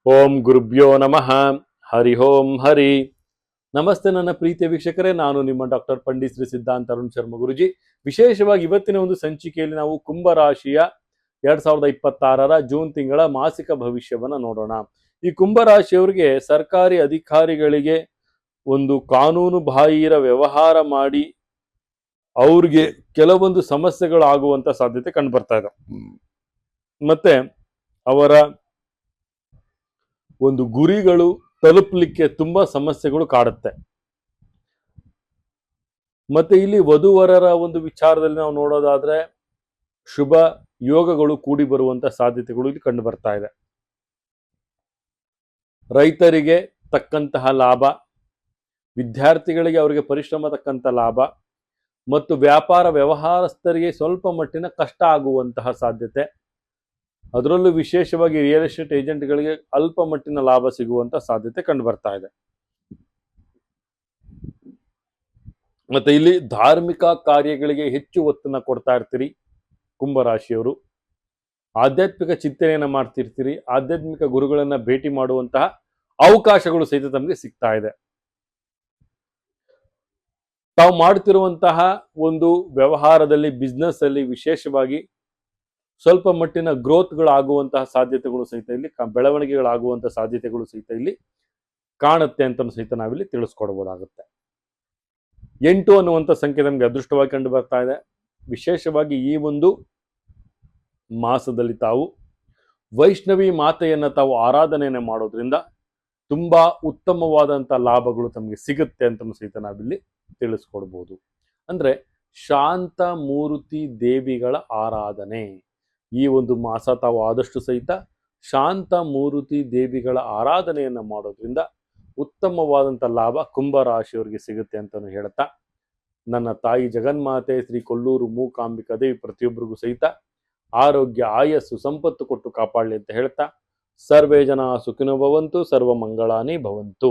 ಓಂ ಗುರುಭ್ಯೋ ನಮಃ. ಹರಿ ಓಂ ಹರಿ. ನಮಸ್ತೆ ನನ್ನ ಪ್ರೀತಿಯ ವೀಕ್ಷಕರೇ, ನಾನು ನಿಮ್ಮ ಡಾಕ್ಟರ್ ಪಂಡಿತ್ ಶ್ರೀ ಸಿದ್ಧಾಂತ ಅರುಣ್ ಶರ್ಮ ಗುರುಜಿ. ವಿಶೇಷವಾಗಿ ಇವತ್ತಿನ ಒಂದು ಸಂಚಿಕೆಯಲ್ಲಿ ನಾವು ಕುಂಭರಾಶಿಯ 2026 ಜೂನ್ ತಿಂಗಳ ಮಾಸಿಕ ಭವಿಷ್ಯವನ್ನ ನೋಡೋಣ. ಈ ಕುಂಭರಾಶಿಯವರಿಗೆ ಸರ್ಕಾರಿ ಅಧಿಕಾರಿಗಳಿಗೆ ಒಂದು ಕಾನೂನು ಬಾಹಿರ ವ್ಯವಹಾರ ಮಾಡಿ ಅವ್ರಿಗೆ ಕೆಲವೊಂದು ಸಮಸ್ಯೆಗಳಾಗುವಂತ ಸಾಧ್ಯತೆ ಕಂಡು ಬರ್ತಾ ಇದೆ. ಮತ್ತೆ ಅವರ ಒಂದು ಗುರಿಗಳು ತಲುಪಲಿಕ್ಕೆ ತುಂಬಾ ಸಮಸ್ಯೆಗಳು ಕಾಡುತ್ತೆ. ಮತ್ತೆ ಇಲ್ಲಿ ವಧುವರರ ಒಂದು ವಿಚಾರದಲ್ಲಿ ನಾವು ನೋಡೋದಾದ್ರೆ ಶುಭ ಯೋಗಗಳು ಕೂಡಿ ಬರುವಂತ ಸಾಧ್ಯತೆಗಳು ಇಲ್ಲಿ ಕಂಡು ಬರ್ತಾ ಇದೆ. ರೈತರಿಗೆ ತಕ್ಕಂತಹ ಲಾಭ, ವಿದ್ಯಾರ್ಥಿಗಳಿಗೆ ಅವರಿಗೆ ಪರಿಶ್ರಮ ತಕ್ಕಂತ ಲಾಭ ಮತ್ತು ವ್ಯಾಪಾರ ವ್ಯವಹಾರಸ್ಥರಿಗೆ ಸ್ವಲ್ಪ ಮಟ್ಟಿನ ಕಷ್ಟ ಆಗುವಂತಹ ಸಾಧ್ಯತೆ, ಅದರಲ್ಲೂ ವಿಶೇಷವಾಗಿ ರಿಯಲ್ ಎಸ್ಟೇಟ್ ಏಜೆಂಟ್ಗಳಿಗೆ ಅಲ್ಪ ಮಟ್ಟಿನ ಲಾಭ ಸಿಗುವಂತ ಸಾಧ್ಯತೆ ಕಂಡು ಬರ್ತಾ ಇದೆ. ಮತ್ತೆ ಇಲ್ಲಿ ಧಾರ್ಮಿಕ ಕಾರ್ಯಗಳಿಗೆ ಹೆಚ್ಚು ಒತ್ತನ್ನು ಕೊಡ್ತಾ ಇರ್ತೀರಿ ಕುಂಭರಾಶಿಯವರು. ಆಧ್ಯಾತ್ಮಿಕ ಚಿಂತನೆಯನ್ನ ಮಾಡ್ತಿರ್ತೀರಿ. ಆಧ್ಯಾತ್ಮಿಕ ಗುರುಗಳನ್ನ ಭೇಟಿ ಮಾಡುವಂತಹ ಅವಕಾಶಗಳು ಸಹಿತ ತಮಗೆ ಸಿಗ್ತಾ ಇದೆ. ತಾವು ಮಾಡುತ್ತಿರುವಂತಹ ಒಂದು ವ್ಯವಹಾರದಲ್ಲಿ, ಬಿಸ್ನೆಸ್ ಅಲ್ಲಿ ವಿಶೇಷವಾಗಿ ಸ್ವಲ್ಪ ಮಟ್ಟಿನ ಗ್ರೋತ್ಗಳಾಗುವಂತಹ ಸಾಧ್ಯತೆಗಳು ಸಹಿತ ಇಲ್ಲಿ, ಬೆಳವಣಿಗೆಗಳಾಗುವಂತಹ ಸಾಧ್ಯತೆಗಳು ಸಹಿತ ಇಲ್ಲಿ ಕಾಣುತ್ತೆ ಅಂತ ಸಹಿತ ನಾವಿಲ್ಲಿ ತಿಳಿಸ್ಕೊಡ್ಬೋದಾಗುತ್ತೆ. 8 ಅನ್ನುವಂಥ ಸಂಖ್ಯೆ ನಮಗೆ ಅದೃಷ್ಟವಾಗಿ ಕಂಡು ಬರ್ತಾ ಇದೆ. ವಿಶೇಷವಾಗಿ ಈ ಒಂದು ಮಾಸದಲ್ಲಿ ತಾವು ವೈಷ್ಣವಿ ಮಾತೆಯನ್ನ ತಾವು ಆರಾಧನೆಯನ್ನ ಮಾಡೋದ್ರಿಂದ ತುಂಬಾ ಉತ್ತಮವಾದಂತ ಲಾಭಗಳು ತಮಗೆ ಸಿಗುತ್ತೆ ಅಂತ ಸಹಿತ ನಾವಿಲ್ಲಿ ತಿಳಿಸ್ಕೊಡ್ಬೋದು. ಅಂದ್ರೆ ಶಾಂತ ಮೂರ್ತಿ ದೇವಿಗಳ ಆರಾಧನೆ, ಈ ಒಂದು ಮಾಸ ತಾವು ಆದಷ್ಟು ಸಹಿತ ಶಾಂತ ಮೂರ್ತಿ ದೇವಿಗಳ ಆರಾಧನೆಯನ್ನ ಮಾಡೋದ್ರಿಂದ ಉತ್ತಮವಾದಂಥ ಲಾಭ ಕುಂಭರಾಶಿಯವರಿಗೆ ಸಿಗುತ್ತೆ ಅಂತಲೂ ಹೇಳ್ತಾ, ನನ್ನ ತಾಯಿ ಜಗನ್ಮಾತೆ ಶ್ರೀ ಕೊಲ್ಲೂರು ಮೂಕಾಂಬಿಕಾ ದೇವಿ ಪ್ರತಿಯೊಬ್ಬರಿಗೂ ಸಹಿತ ಆರೋಗ್ಯ, ಆಯಸ್ಸು, ಸಂಪತ್ತು ಕೊಟ್ಟು ಕಾಪಾಡಲಿ ಅಂತ ಹೇಳ್ತಾ, ಸರ್ವೇ ಜನ ಸುಖಿನೋ ಭವಂತು, ಸರ್ವ ಮಂಗಳಾನಿ ಭವಂತು.